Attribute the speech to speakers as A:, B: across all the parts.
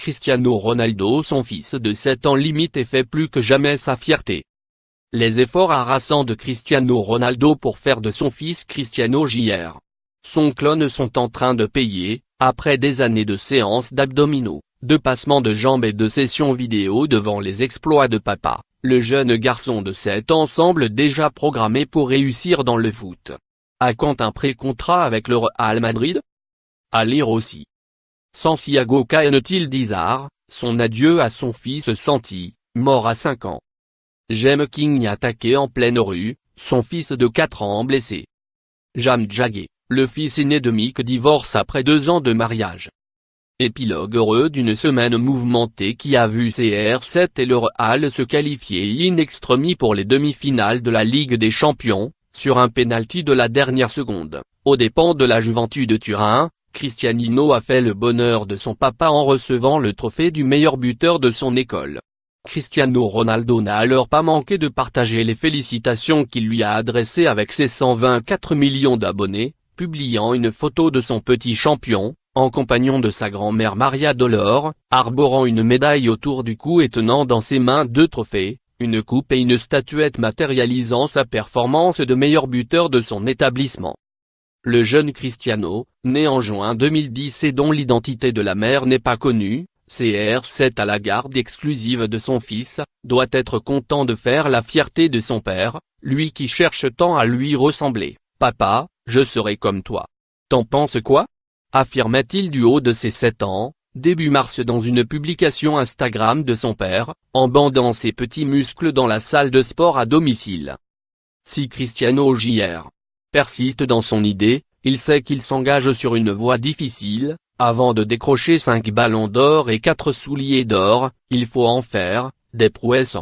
A: Cristiano Ronaldo, son fils de 7 ans, limite et fait plus que jamais sa fierté. Les efforts harassants de Cristiano Ronaldo pour faire de son fils Cristiano Jr. son clone sont en train de payer, après des années de séances d'abdominaux, de passements de jambes et de sessions vidéo devant les exploits de papa. Le jeune garçon de 7 ans semble déjà programmé pour réussir dans le foot. À quand un pré-contrat avec le Real Madrid? À lire aussi. Santiago Cañete, son adieu à son fils Santi, mort à 5 ans. James King attaqué en pleine rue, son fils de 4 ans blessé. James Jagué, le fils aîné de Mick, divorce après 2 ans de mariage. Épilogue heureux d'une semaine mouvementée qui a vu CR7 et le Real se qualifier in extremis pour les demi-finales de la Ligue des Champions, sur un pénalty de la dernière seconde, aux dépens de la Juventus de Turin. Cristiano a fait le bonheur de son papa en recevant le trophée du meilleur buteur de son école. Cristiano Ronaldo n'a alors pas manqué de partager les félicitations qu'il lui a adressées avec ses 124 millions d'abonnés, publiant une photo de son petit champion, en compagnon de sa grand-mère Maria Dolor, arborant une médaille autour du cou et tenant dans ses mains 2 trophées, une coupe et une statuette matérialisant sa performance de meilleur buteur de son établissement. Le jeune Cristiano, né en juin 2010 et dont l'identité de la mère n'est pas connue, CR7 à la garde exclusive de son fils, doit être content de faire la fierté de son père, lui qui cherche tant à lui ressembler. « Papa, je serai comme toi. T'en penses quoi ?» affirmait-il du haut de ses 7 ans, début mars dans une publication Instagram de son père, en bandant ses petits muscles dans la salle de sport à domicile. Si Cristiano Jr. persiste dans son idée, il sait qu'il s'engage sur une voie difficile. Avant de décrocher 5 ballons d'or et 4 souliers d'or, il faut en faire des prouesses.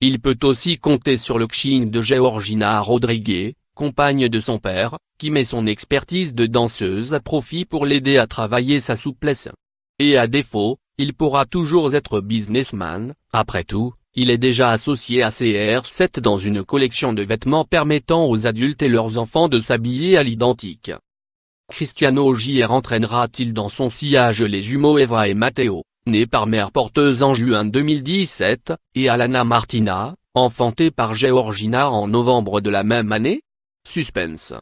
A: Il peut aussi compter sur le coaching de Georgina Rodriguez, compagne de son père, qui met son expertise de danseuse à profit pour l'aider à travailler sa souplesse. Et à défaut, il pourra toujours être businessman. Après tout, il est déjà associé à CR7 dans une collection de vêtements permettant aux adultes et leurs enfants de s'habiller à l'identique. Cristiano Jr. entraînera-t-il dans son sillage les jumeaux Eva et Matteo, nés par mère porteuse en juin 2017, et Alana Martina, enfantée par Georgina en novembre de la même année? Suspense.